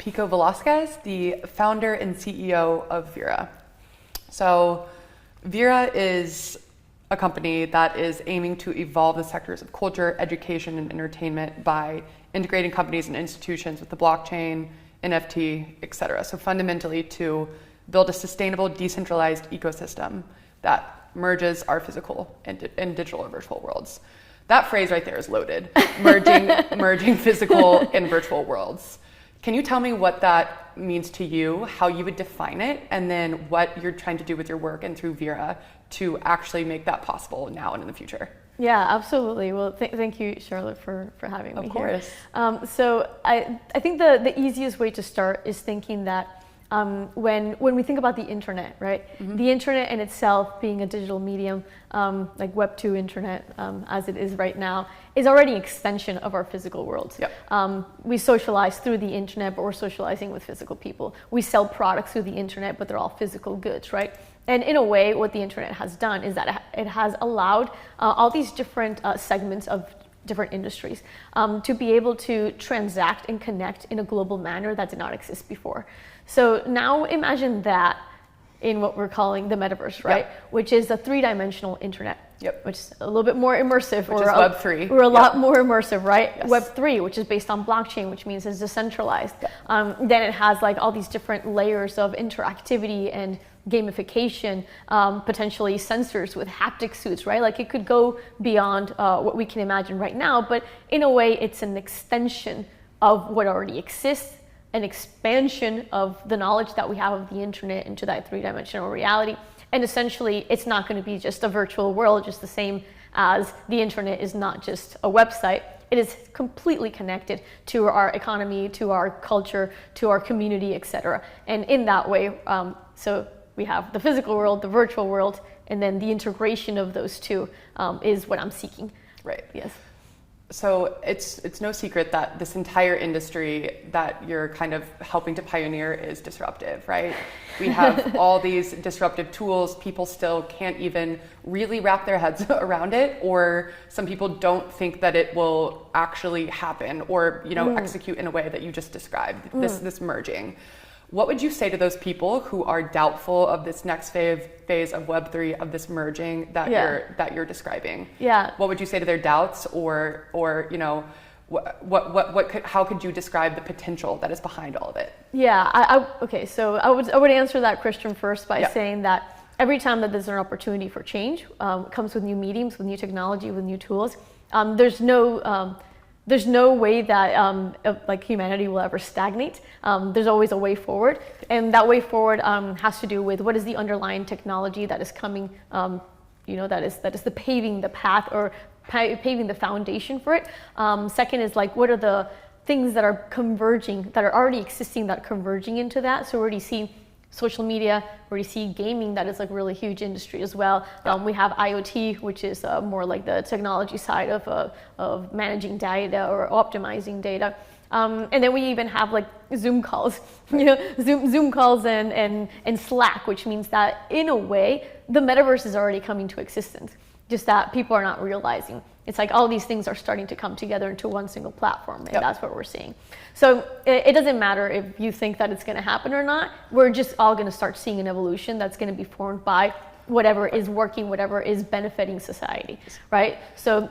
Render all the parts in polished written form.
Pico Velasquez, the founder and CEO of VIIRA. So VIIRA is a company that is aiming to evolve the sectors of culture, education, and entertainment by integrating companies and institutions with the blockchain, NFT, etc. So fundamentally to build a sustainable, decentralized ecosystem that merges our physical and digital or virtual worlds. That phrase right there is loaded, merging physical and virtual worlds. Can you tell me what that means to you, how you would define it, and then what you're trying to do with your work and through VIIRA to actually make that possible now and in the future? Yeah, absolutely. Well, thank you, Charlotte, for having me here. Of course. So I think the easiest way to start is thinking that when we think about the internet, right? Mm-hmm. The internet in itself being a digital medium, like Web 2 internet, as it is right now, is already an extension of our physical world. Yep. We socialize through the internet, but we're socializing with physical people. We sell products through the internet, but they're all physical goods, right? And in a way, what the internet has done is that it has allowed all these different segments of different industries to be able to transact and connect in a global manner that did not exist before. So now imagine that in what we're calling the metaverse, right? Yep. Which is a three-dimensional internet. Yep. Which is a little bit more immersive. Which is Web 3. We're a lot more immersive, right? Yes. Web 3, which is based on blockchain, which means it's decentralized. Yep. Then it has like all these different layers of interactivity and gamification, potentially sensors with haptic suits, right? Like it could go beyond what we can imagine right now, but in a way it's an extension of what already exists, an expansion of the knowledge that we have of the internet into that three-dimensional reality. And essentially, it's not going to be just a virtual world, just the same as the internet is not just a website. It is completely connected to our economy, to our culture, to our community, etc. And in that way, so we have the physical world, the virtual world, and then the integration of those two is what I'm seeking. Right. Yes. So it's no secret that this entire industry that you're kind of helping to pioneer is disruptive, right? We have all these disruptive tools. People still can't even really wrap their heads around it, or some people don't think that it will actually happen or, execute in a way that you just described, this merging. What would you say to those people who are doubtful of this next phase of Web3, of this merging that you're describing? Yeah. What would you say to their doubts, or how could you describe the potential that is behind all of it? Yeah. Okay. So I would answer that question first by saying that every time that there's an opportunity for change, it comes with new mediums, with new technology, with new tools. There's no way that like humanity will ever stagnate. There's always a way forward, and that way forward has to do with what is the underlying technology that is coming. That is the paving the path or paving the foundation for it. Second is like what are the things that are converging, that are already existing, that are converging into that. So we already see social media, where you see gaming, that is like really huge industry as well. We have IoT, which is more like the technology side of managing data or optimizing data. And then we even have like Zoom calls, Zoom calls and Slack, which means that in a way, the metaverse is already coming to existence, just that people are not realizing. It's like all these things are starting to come together into one single platform, and that's what we're seeing. So it doesn't matter if you think that it's going to happen or not. We're just all going to start seeing an evolution that's going to be formed by whatever is working, whatever is benefiting society, right? So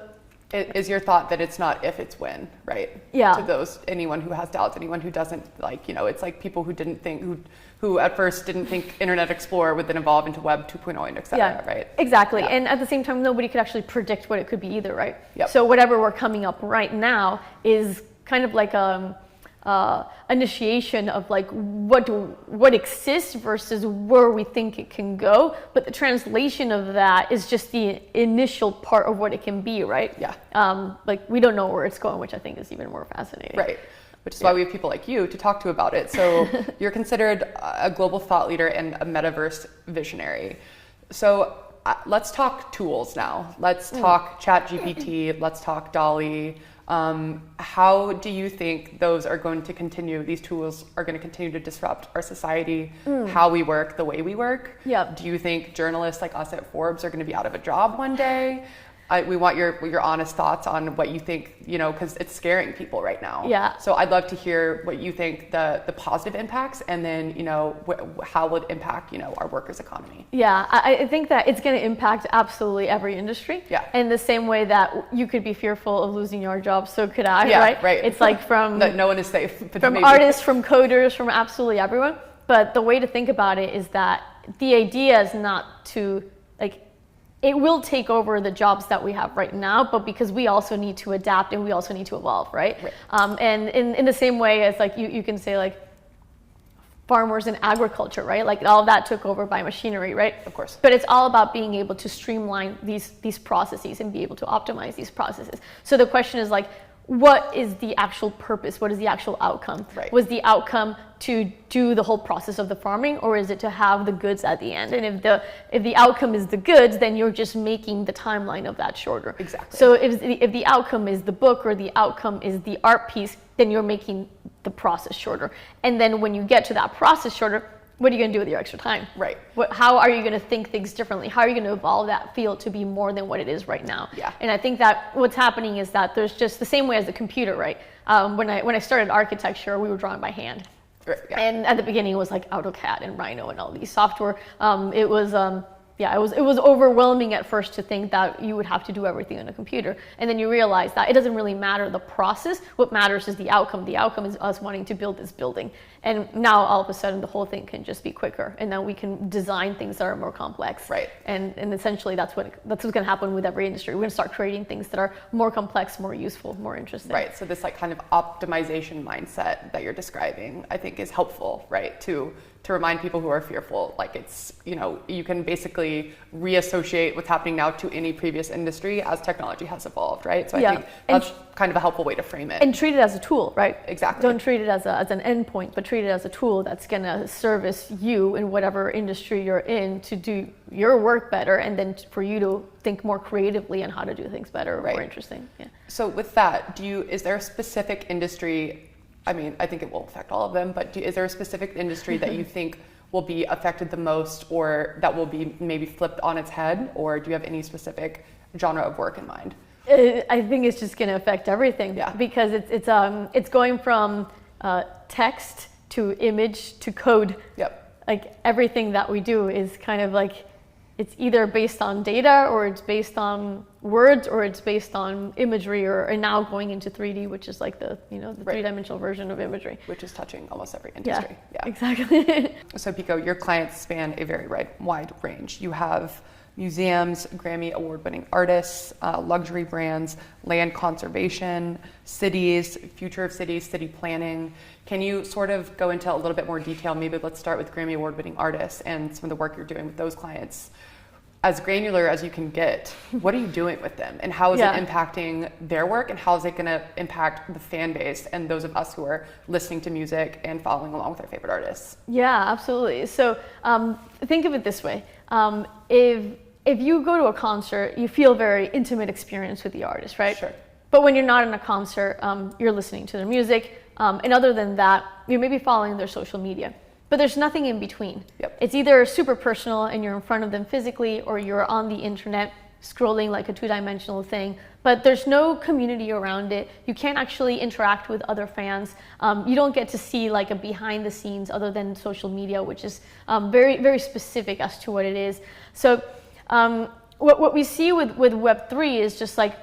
is your thought that it's not if, it's when, right? Yeah. To anyone who has doubts, anyone who doesn't it's like people who at first didn't think Internet Explorer would then evolve into Web 2.0 and et cetera, right? Exactly. Yeah. And at the same time, nobody could actually predict what it could be either, right? Yep. So whatever we're coming up right now is kind of like initiation of like what exists versus where we think it can go, but the translation of that is just the initial part of what it can be, right? Yeah. Like we don't know where it's going, which I think is even more fascinating. Right. Which is why we have people like you to talk to about it. So you're considered a global thought leader and a metaverse visionary. So let's talk tools now. Let's talk ChatGPT. Let's talk DALL-E. How do you think those are going to continue? These tools are going to continue to disrupt our society, how we work, the way we work. Yep. Do you think journalists like us at Forbes are going to be out of a job one day? we want your honest thoughts on what you think, you know, because it's scaring people right now. Yeah. So I'd love to hear what you think the positive impacts, and then, you know, how will it impact, you know, our workers' economy. Yeah, I think that it's going to impact absolutely every industry. Yeah. In the same way that you could be fearful of losing your job, so could I, Yeah, right? right. It's like from no one is safe. But from maybe. artists, from coders, from absolutely everyone. But the way to think about it is that the idea is not to, like, it will take over the jobs that we have right now, but because we also need to adapt and we also need to evolve, right? And in the same way as, like, you can say, like, farmers and agriculture, right? Like, all of that took over by machinery, right? Of course. But it's all about being able to streamline these processes and be able to optimize these processes. So the question is, like, what is the actual purpose? What is the actual outcome? Right. Was the outcome to do the whole process of the farming, or is it to have the goods at the end? And if the outcome is the goods, then you're just making the timeline of that shorter. Exactly. So if the outcome is the book, or the outcome is the art piece, then you're making the process shorter. And then when you get to that process shorter, what are you going to do with your extra time? Right. How are you going to think things differently? How are you going to evolve that field to be more than what it is right now? Yeah. And I think that what's happening is that there's just the same way as the computer, right? When I started architecture, we were drawing by hand. Right, yeah. And at the beginning, it was like AutoCAD and Rhino and all these software. It was overwhelming at first to think that you would have to do everything on a computer. And then you realize that it doesn't really matter the process. What matters is the outcome. The outcome is us wanting to build this building. And now all of a sudden the whole thing can just be quicker. And then we can design things that are more complex. Right. And essentially that's what's going to happen with every industry. We're going to start creating things that are more complex, more useful, more interesting. Right. So this, like, kind of optimization mindset that you're describing, I think, is helpful, right? To remind people who are fearful, like, it's, you know, you can basically reassociate what's happening now to any previous industry as technology has evolved, right? So I think that's kind of a helpful way to frame it. And treat it as a tool, right? Exactly. Don't treat it as an endpoint, but treat it as a tool that's going to service you in whatever industry you're in to do your work better, and then for you to think more creatively on how to do things better, or more interesting. Yeah. So with that, is there a specific industry? I mean, I think it will affect all of them, but is there a specific industry that you think will be affected the most, or that will be maybe flipped on its head, or do you have any specific genre of work in mind? I think it's just going to affect everything, because it's going from text to image to code. Yep. Like, everything that we do is kind of like, it's either based on data, or it's based on words, or it's based on imagery, and now going into 3D, which is like the three-dimensional version of imagery. Which is touching almost every industry. Yeah. Exactly. So Pico, your clients span a very wide range. You have museums, Grammy award-winning artists, luxury brands, land conservation, cities, future of cities, city planning. Can you sort of go into a little bit more detail? Maybe let's start with Grammy award-winning artists and some of the work you're doing with those clients. As granular as you can get, what are you doing with them, and how is it impacting their work, and how is it going to impact the fan base and those of us who are listening to music and following along with our favorite artists? Yeah, absolutely. So think of it this way. If you go to a concert, you feel a very intimate experience with the artist, right? Sure. But when you're not in a concert, you're listening to their music, and other than that, you may be following their social media. But there's nothing in between. Yep. It's either super personal and you're in front of them physically, or you're on the internet scrolling like a two-dimensional thing, but there's no community around it. You can't actually interact with other fans. You don't get to see like a behind the scenes other than social media, which is very, very specific as to what it is. So what we see with Web3 is just like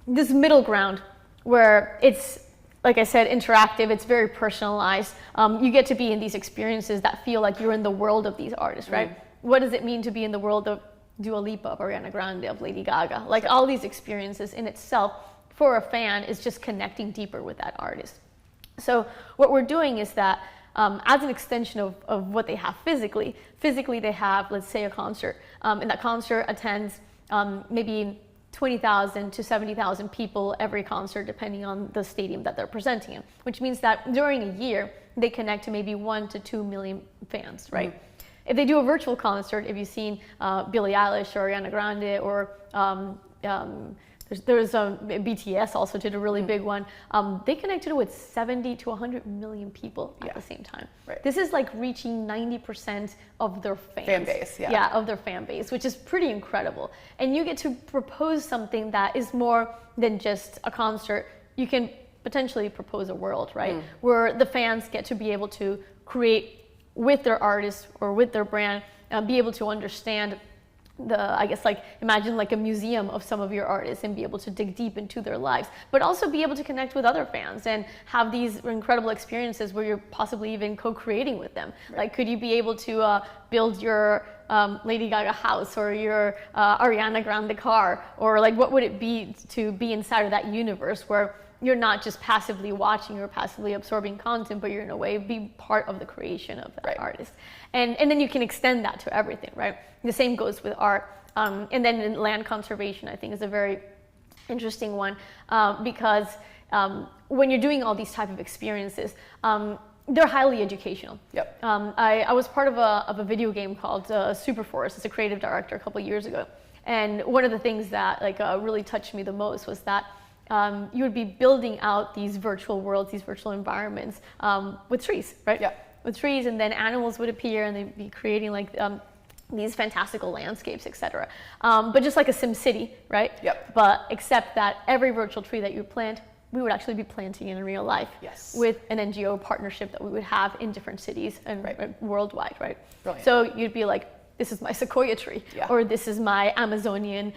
this middle ground where it's, like I said, interactive, it's very personalized. You get to be in these experiences that feel like you're in the world of these artists, right? What does it mean to be in the world of Dua Lipa, of Ariana Grande, of Lady Gaga? Like, all these experiences in itself, for a fan, is just connecting deeper with that artist. So what we're doing is that as an extension of what they have physically they have, let's say, a concert. And that concert attends maybe 20,000 to 70,000 people every concert, depending on the stadium that they're presenting in, which means that during a year, they connect to maybe 1 to 2 million fans, right? Mm-hmm. If they do a virtual concert, if you've seen Billie Eilish or Ariana Grande or There's BTS also did a really big one. They connected with 70 to 100 million people at the same time. Right. This is like reaching 90% of their fans. Fan base, Yeah, of their fan base, which is pretty incredible. And you get to propose something that is more than just a concert. You can potentially propose a world, right? Where the fans get to be able to create with their artist or with their brand, be able to understand I guess like imagine like a museum of some of your artists and be able to dig deep into their lives, but also be able to connect with other fans and have these incredible experiences where you're possibly even co-creating with them. Right. Like, could you be able to build your Lady Gaga house or your Ariana Grande car, or like what would it be to be inside of that universe where you're not just passively watching or passively absorbing content, but you're in a way be part of the creation of that artist. And then you can extend that to everything, right? The same goes with art. And then in land conservation, I think is a very interesting one because when you're doing all these type of experiences, they're highly educational. Yep. I was part of a video game called Super Force as a creative director a couple of years ago. And one of the things that really touched me the most was that you would be building out these virtual worlds, these virtual environments with trees, right? Yeah. With trees, and then animals would appear and they'd be creating like these fantastical landscapes, etc. But just like a Sim City, right? Yep. But except that every virtual tree that you plant, we would actually be planting in real life. Yes. With an NGO partnership that we would have in different cities and worldwide, right? Brilliant. So you'd be like, this is my sequoia tree, or this is my Amazonian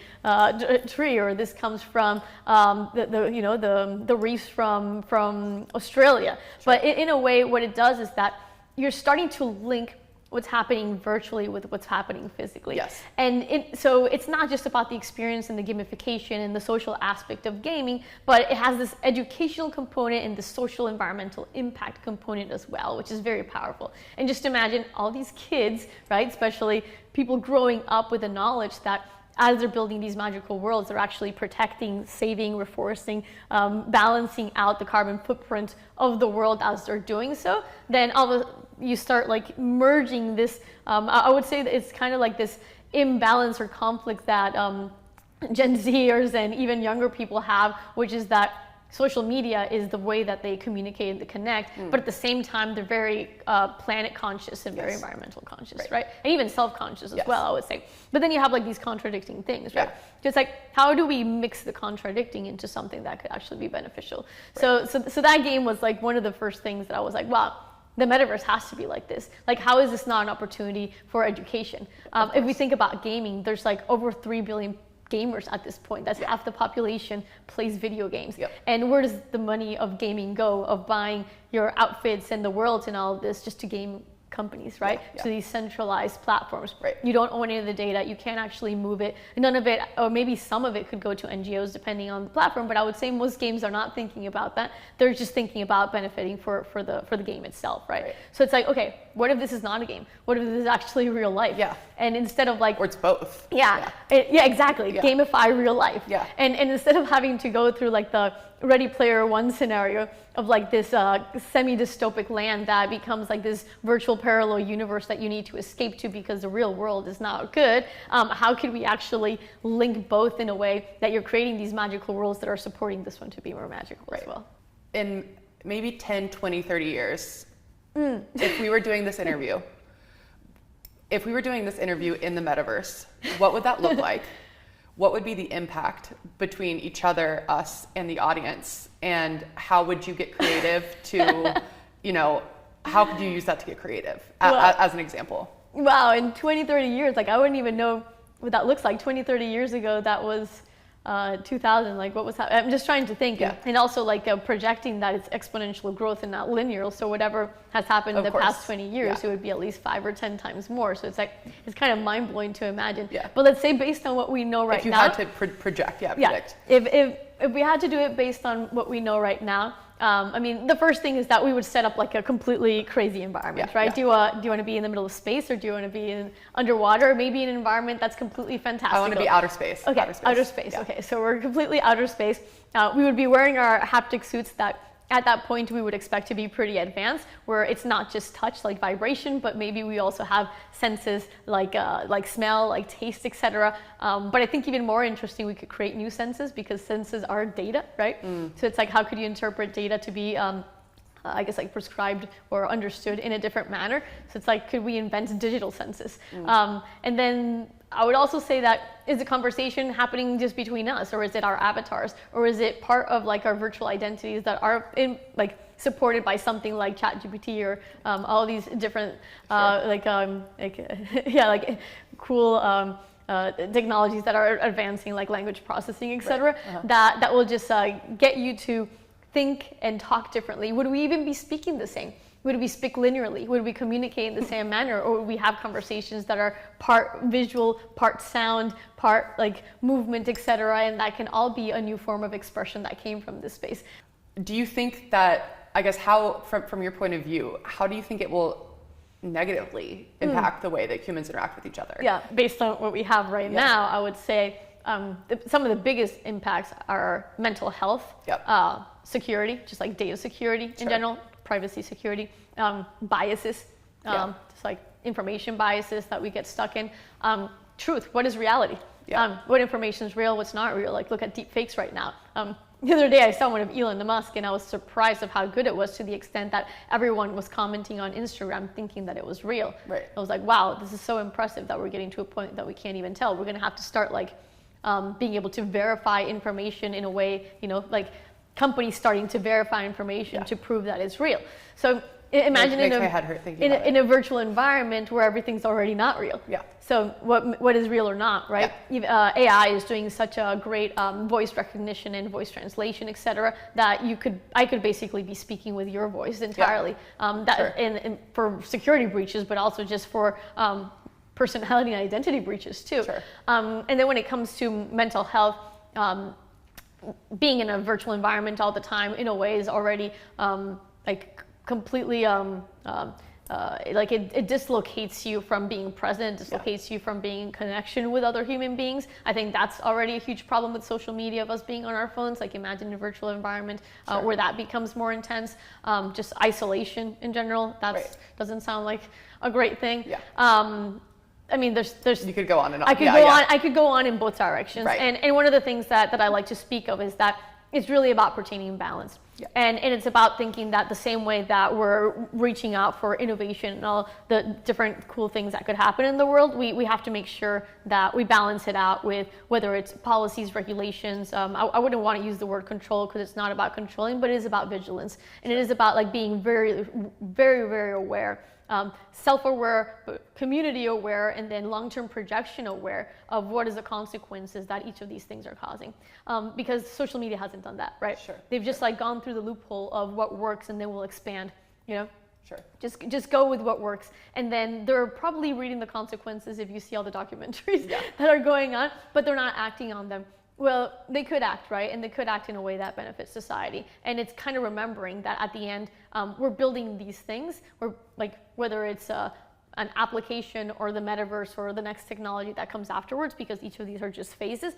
tree, or this comes from the reefs from Australia. Sure. But in a way, what it does is that you're starting to link what's happening virtually with what's happening physically. Yes. And so it's not just about the experience and the gamification and the social aspect of gaming, but it has this educational component and the social environmental impact component as well, which is very powerful. And just imagine all these kids, right, especially people growing up with the knowledge that as they're building these magical worlds, they're actually protecting, saving, reforesting, balancing out the carbon footprint of the world as they're doing so. Then you start like merging this, I would say that it's kind of like this imbalance or conflict that Gen Zers and even younger people have, which is that social media is the way that they communicate and they connect, but at the same time, they're very planet conscious and very environmental conscious, right? And even self-conscious as well, I would say. But then you have like these contradicting things, right? So it's like, how do we mix the contradicting into something that could actually be beneficial? Right. So that game was like one of the first things that I was like, wow, the metaverse has to be like this. Like, how is this not an opportunity for education? If we think about gaming, there's like over 3 billion gamers at this point. That's half the population plays video games. Yep. And where does the money of gaming go, of buying your outfits and the worlds and all of this just to game companies, right? To these centralized platforms. Right. You don't own any of the data. You can't actually move it. None of it, or maybe some of it could go to NGOs depending on the platform, but I would say most games are not thinking about that. They're just thinking about benefiting for the game itself, right? So it's like, okay, what if this is not a game? What if this is actually real life? Yeah. And instead of like... Or it's both. Yeah, exactly. Yeah. Gamify real life. Yeah. And instead of having to go through like the Ready Player One scenario of like this semi-dystopic land that becomes like this virtual parallel universe that you need to escape to because the real world is not good, how could we actually link both in a way that you're creating these magical worlds that are supporting this one to be more magical as well? In maybe 10, 20, 30 years, if we were doing this interview, in the metaverse, what would that look like? What would be the impact between each other, us, and the audience? And how would you get creative to, how could you use that to get creative, as an example? Wow, in 20, 30 years, like I wouldn't even know what that looks like. 20, 30 years ago, that was 2000, like what was happening? I'm just trying to think. And also like projecting that it's exponential growth and not linear. So whatever has happened in the past 20 years, it would be at least 5 or 10 times more. So it's like, it's kind of mind blowing to imagine. But let's say based on what we know right now. If you had to project, predict. If we had to do it based on what we know right now, I mean, the first thing is that we would set up like a completely crazy environment, right? Do you want to be in the middle of space, or do you want to be in underwater, or maybe an environment that's completely fantastic? I want to be outer space. Okay, outer space. Okay, so we're completely outer space. We would be wearing our haptic suits that at that point we would expect to be pretty advanced, where it's not just touch, like vibration, but maybe we also have senses like smell, like taste, etc. But I think even more interesting, we could create new senses, because senses are data, right? So it's like, how could you interpret data to be I guess like prescribed or understood in a different manner? So it's like, could we invent digital senses? And then I would also say that, is the conversation happening just between us, or is it our avatars, or is it part of like our virtual identities that are supported by something like ChatGPT or all these different cool technologies that are advancing, like language processing, etc. That will just get you to think and talk differently. Would we even be speaking the same? Would we speak linearly? Would we communicate in the same manner? Or would we have conversations that are part visual, part sound, part like movement, etc.? And that can all be a new form of expression that came from this space. Do you think that, I guess, how, from your point of view, how do you think it will negatively impact the way that humans interact with each other? Yeah, based on what we have right now, I would say some of the biggest impacts are mental health, security, just like data security in general, privacy security, biases, just like information biases that we get stuck in. Truth, what is reality? What information is real, what's not real? Like, look at deep fakes right now. The other day I saw one of Elon Musk, and I was surprised of how good it was, to the extent that everyone was commenting on Instagram thinking that it was real. I was like, wow, this is so impressive that we're getting to a point that we can't even tell. We're going to have to start like being able to verify information in a way, like companies starting to verify information to prove that it's real. So imagine in a virtual environment where everything's already not real. So what is real or not, right? AI is doing such a great voice recognition and voice translation, etc., that I could basically be speaking with your voice entirely. And for security breaches, but also just for personality and identity breaches too. And then when it comes to mental health, being in a virtual environment all the time in a way is already like completely like it dislocates you from being present, dislocates you from being in connection with other human beings. I think that's already a huge problem with social media, of us being on our phones. Like, imagine a virtual environment where that becomes more intense. Just isolation in general, that doesn't sound like a great thing. I mean, there's. You could go on and on. I could go on in both directions. And one of the things that I like to speak of is that it's really about pertaining balance. And it's about thinking that the same way that we're reaching out for innovation and all the different cool things that could happen in the world, we have to make sure that we balance it out with, whether it's policies, regulations. I wouldn't want to use the word control, because it's not about controlling, but it is about vigilance. And it is about like being very, very, very aware. Self-aware, community aware, and then long-term projection aware of what is the consequences that each of these things are causing. Because social media hasn't done that, right? They've just like gone through the loophole of what works, and then we'll expand, Just go with what works. And then they're probably reading the consequences if you see all the documentaries that are going on, but they're not acting on them. Well, they could act, right? And they could act in a way that benefits society. And it's kind of remembering that at the end, we're building these things. We're like, whether it's an application or the metaverse or the next technology that comes afterwards, because each of these are just phases.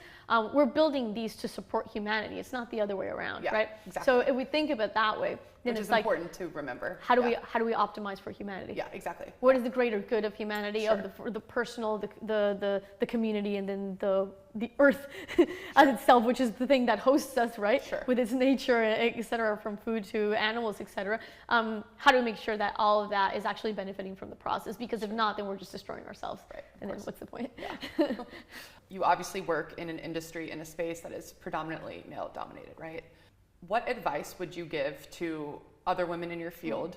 We're building these to support humanity. It's not the other way around, right? So if we think of it that way, then which it's is like, important to remember. How do we optimize for humanity? What is the greater good of humanity, of the personal, the community, and then the earth as itself, which is the thing that hosts us, right? With its nature, etc., from food to animals, etc. How do we make sure that all of that is actually benefiting from the process? Because if not, then we're just destroying ourselves. And then what's the point? You obviously work in an industry, in a space that is predominantly male dominated, right? What advice would you give to other women in your field?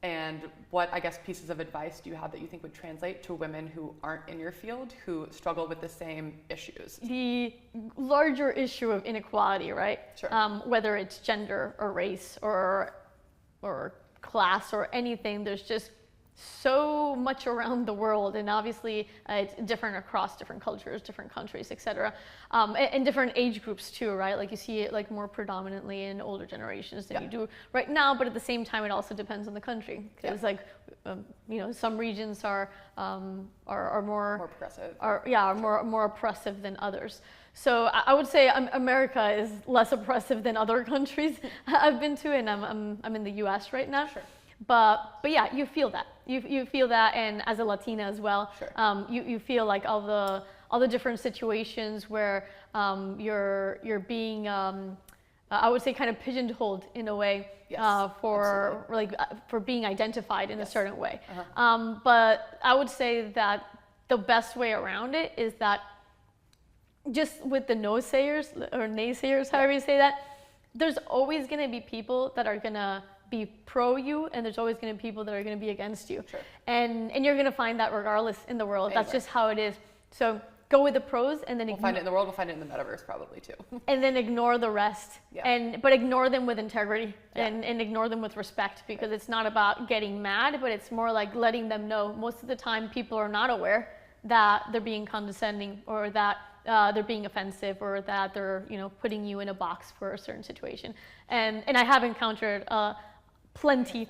And what, I guess, pieces of advice do you have that you think would translate to women who aren't in your field, who struggle with the same issues? The larger issue of inequality, right? Whether it's gender or race or class or anything, there's just so much around the world, and obviously it's different across different cultures, different countries, etc., and different age groups too, right? Like you see it like more predominantly in older generations than you do right now, but at the same time it also depends on the country, because like some regions are more progressive, more oppressive than others. So I would say America is less oppressive than other countries I've been to, and I'm in the U.S. right now. Sure. But yeah, you feel that. You feel that, and as a Latina as well, sure. You feel like all the different situations where you're being I would say kind of pigeonholed in a way, for being identified in a certain way. But I would say that the best way around it is that just with the no-sayers or naysayers, however you say that, there's always going to be people that are going to be pro you, and there's always going to be people that are going to be against you. Sure. And you're going to find that regardless in the world. Anywhere. That's just how it is. So go with the pros, and then we'll find it in the world. We'll find it in the metaverse probably too. And then ignore the rest. But ignore them with integrity and ignore them with respect, because it's not about getting mad, but it's more like letting them know. Most of the time, people are not aware that they're being condescending, or that they're being offensive, or that they're putting you in a box for a certain situation. And I have encountered plenty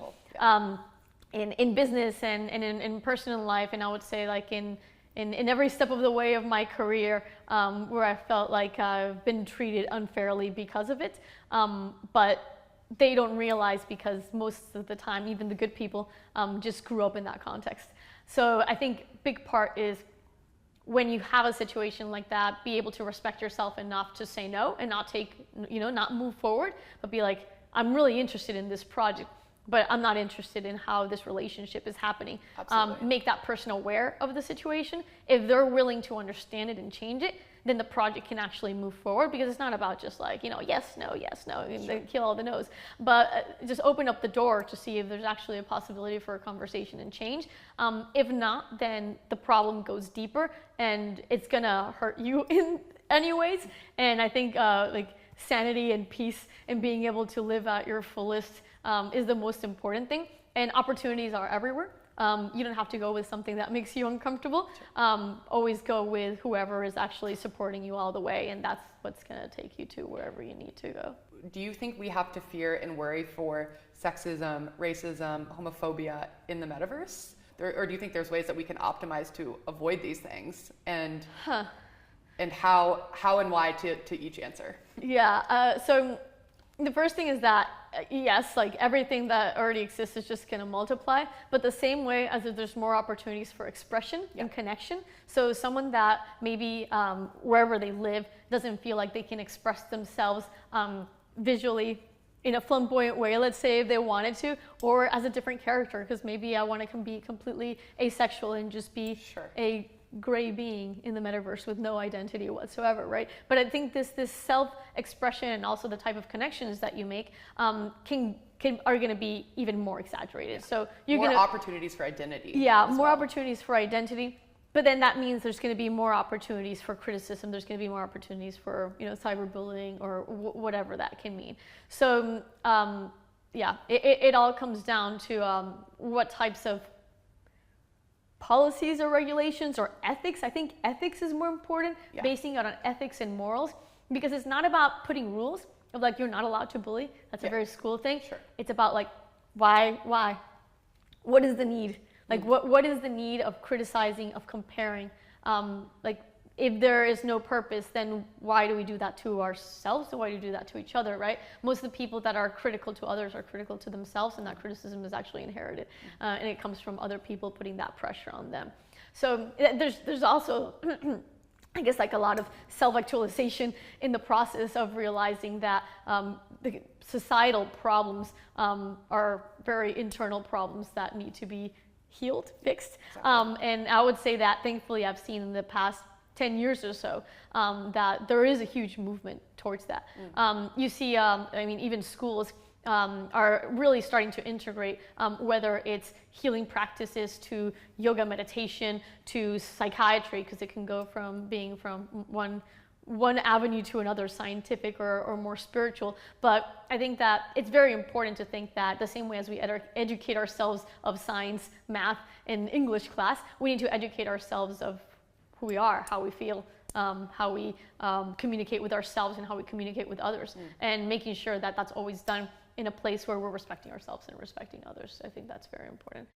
in business and in personal life, and I would say like in every step of the way of my career, where I felt like I've been treated unfairly because of it, but they don't realize, because most of the time even the good people just grew up in that context. So I think big part is, when you have a situation like that, be able to respect yourself enough to say no and not not move forward, but be like, I'm really interested in this project, but I'm not interested in how this relationship is happening. Make that person aware of the situation. If they're willing to understand it and change it, then the project can actually move forward, because it's not about just like, yes, no, sure. Kill all the no's, but just open up the door to see if there's actually a possibility for a conversation and change. If not, then the problem goes deeper, and it's gonna hurt you in anyways. And I think sanity and peace and being able to live at your fullest is the most important thing. And opportunities are everywhere. You don't have to go with something that makes you uncomfortable. Always go with whoever is actually supporting you all the way, and that's what's going to take you to wherever you need to go. Do you think we have to fear and worry for sexism, racism, homophobia in the metaverse? Or do you think there's ways that we can optimize to avoid these things? And how and why to each answer? Yeah, so the first thing is that, yes, like everything that already exists is just going to multiply, but the same way as if there's more opportunities for expression and connection. So someone that maybe wherever they live doesn't feel like they can express themselves visually in a flamboyant way, let's say, if they wanted to, or as a different character, because maybe I want to be completely asexual and just be a gray being in the metaverse with no identity whatsoever, right? But I think this self-expression and also the type of connections that you make are going to be even more exaggerated. So you're more going to opportunities for identity. More opportunities for identity. But then that means there's going to be more opportunities for criticism. There's going to be more opportunities for cyberbullying or whatever that can mean. So it all comes down to what types of policies or regulations or ethics. I think ethics is more important, basing it on ethics and morals, because it's not about putting rules of like you're not allowed to bully. That's a very school thing. Sure. It's about like why? What is the need? Like what is the need of criticizing, of comparing? Like if there is no purpose, then why do we do that to ourselves? Or why do we do that to each other, right? Most of the people that are critical to others are critical to themselves, and that criticism is actually inherited. And it comes from other people putting that pressure on them. So there's also, I guess, like a lot of self-actualization in the process of realizing that the societal problems are very internal problems that need to be healed, fixed. Exactly. And I would say that thankfully I've seen in the past 10 years or so that there is a huge movement towards that. You see, even schools are really starting to integrate whether it's healing practices to yoga, meditation, to psychiatry, because it can go from being from one avenue to another, scientific or more spiritual. But I think that it's very important to think that the same way as we educate ourselves of science, math, and English class, we need to educate ourselves of who we are, how we feel, how we communicate with ourselves and how we communicate with others, and making sure that that's always done in a place where we're respecting ourselves and respecting others. I think that's very important.